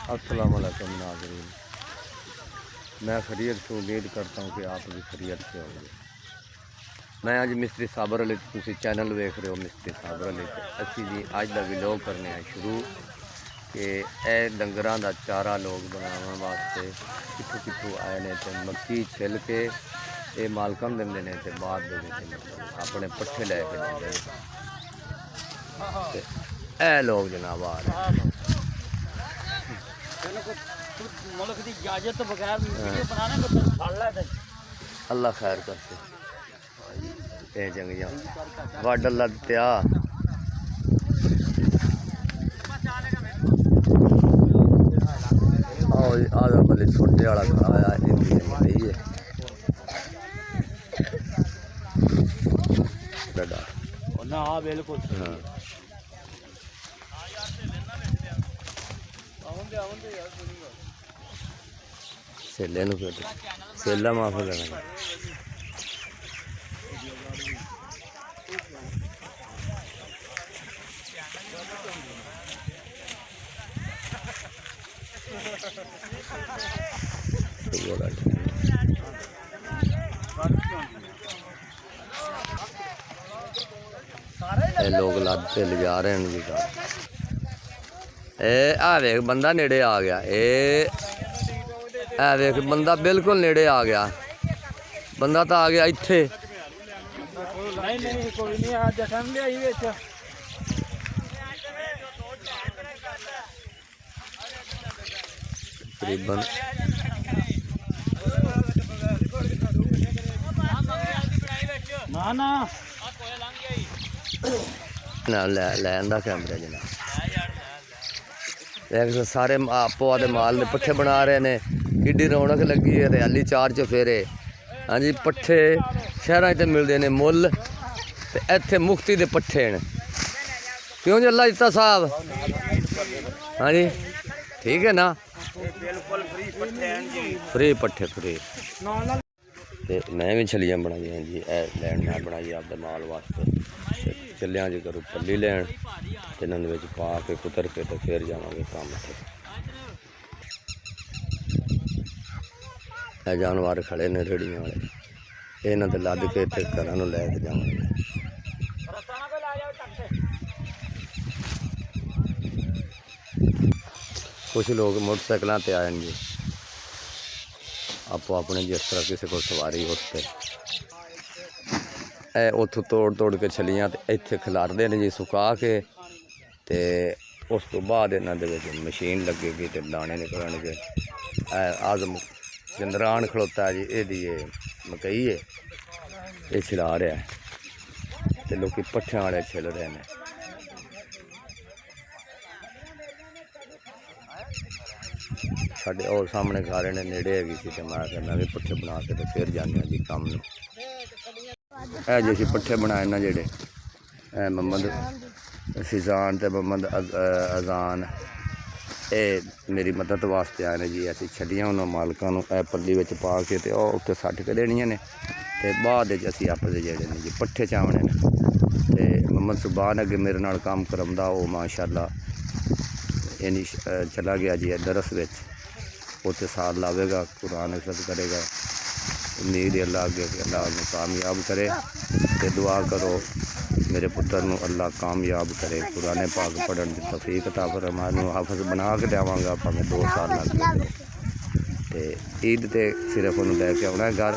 अस्सलाम वालेकुम नाज़रीन, मैं खैरियत से उम्मीद करता हूँ कि आप भी खैरियत से होंगे। मैं अज मिस्त्री साबर अली तुसी चैनल देख रहे हो मिस्त्री साबर अली असी जी अज का विलोग करने शुरू कि यह डंगर का चारा लोग बनाने वास्ते कितों कितों आए ने तो मक्की छिल के ये मालकां देंदे ने ते बाद अपने पट्ठे लैके देंदे ने। ए लोग जनाब आ रहे हैं। अल्लाह खैर करते जंगिया वड अल्लाह दित्या आधा बल्ले छोटे वाला खड़ा है बिल्कुल सेले सेला माफ लेना लोग लाते ले जा रहे हैं जी। आ वेख बंदा नेड़े आ गया। ए वेख बंदा बिल्कुल नेड़े आ गया। बंदा तो आ गया इत्थे। तकरीबन ना कैमरे जना देख सारे आपो आदे माल ने पट्ठे बना रहे ने। किड्डी रौनक लगी है हरियाली चार चफेरे। हाँ जी पट्ठे शहर से मिलते हैं मुल ते इत्थे मुफ्ती दे पट्ठे ने। क्यों जी अल्लाह जिता साहब? हाँ जी ठीक है ना, फ्री पट्ठे फ्री। ते मैं भी छलियां बनाई हैं जी, लैंड मैं बनाई आपके माल वास्ते। चलिया जी करो पल्ली लैन ते इन्होंने पा के कुतर के तो फिर जावांगे काम ते। जानवर खड़े ने रेड़ियां वाले, इन्हों ते लद के ते घर लैके जावांगे। कुछ लोग मोटरसाइकिलों ते आए जी, आपो अपने जिस तरह किसी को सवारी उस पर उतों तोड़ तोड़ के छलियां इत्थे खिलारते हैं जी सुका के। ते उस तो बाद इन्हों के मशीन लगेगी तो दाने निकलणगे। आजम जिंदरान खड़ोता है जी, ये मकई है ये छिला रहा है तो लोग पट्ठियां वाले छिल रहे हैं। साढ़े और सामने घर ने नेड़े हैगी सी ते मैं भी पट्ठे बना के तो फिर जाने जी काम में। जी असी पट्ठे बनाए ना जेडे मोहम्मद फिजान ते मोहम्मद अजान ये मेरी मदद वास्ते आए ने जी। असी छड्डियां उन्होंने मालकां नूं पल्ली विच पा के ते उत्ते सट्ट के देनियां ने ते बाद असी आपस जेडे ने जी पट्ठे चावने ने। ते मोहम्मद सुबान अगे मेरे नाल काम करवांदा वो माशाअल्लाह यानी चला गया जी दरस विच, उत्ते साल लावेगा, कुरान हिफज करेगा। उम्मीद है अल्लाह अगे कि अल्लाह उन्हें कामयाब करे ते दुआ करो मेरे पुत्र नूं अल्लाह कामयाब करे। कुरान पाक पढ़न की तौफीक अता फरमाए। मैं हाफिज बना के देवांगा भावें 2 साल लग जाए। ते ईद ते सिर्फ उन्हें लैके आना घर,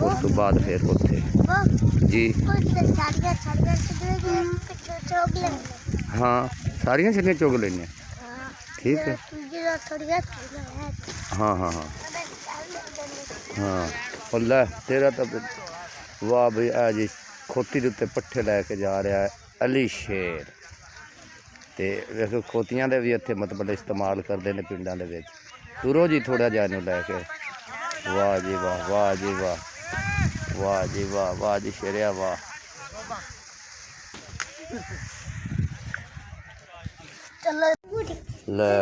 उस तो बाद फिर उत्थे जी हाँ सारियां छलियां चुग लेने ठीक है। हाँ हाँ हाँ हाँ लै तेरा तो वाह बई है जी। खोती के उत्ते पट्ठे लैके जा रहा है अली शेर। तो वैसे खोतियां दे भी इत्थे मतलब इस्तेमाल करते हैं पिंडां दे विच। तुरो जी थोड़ा जा लैके। वाह जी वाह, वाह जी वाह, वाह जी वाह, वाह जी शेरिया वाह। ले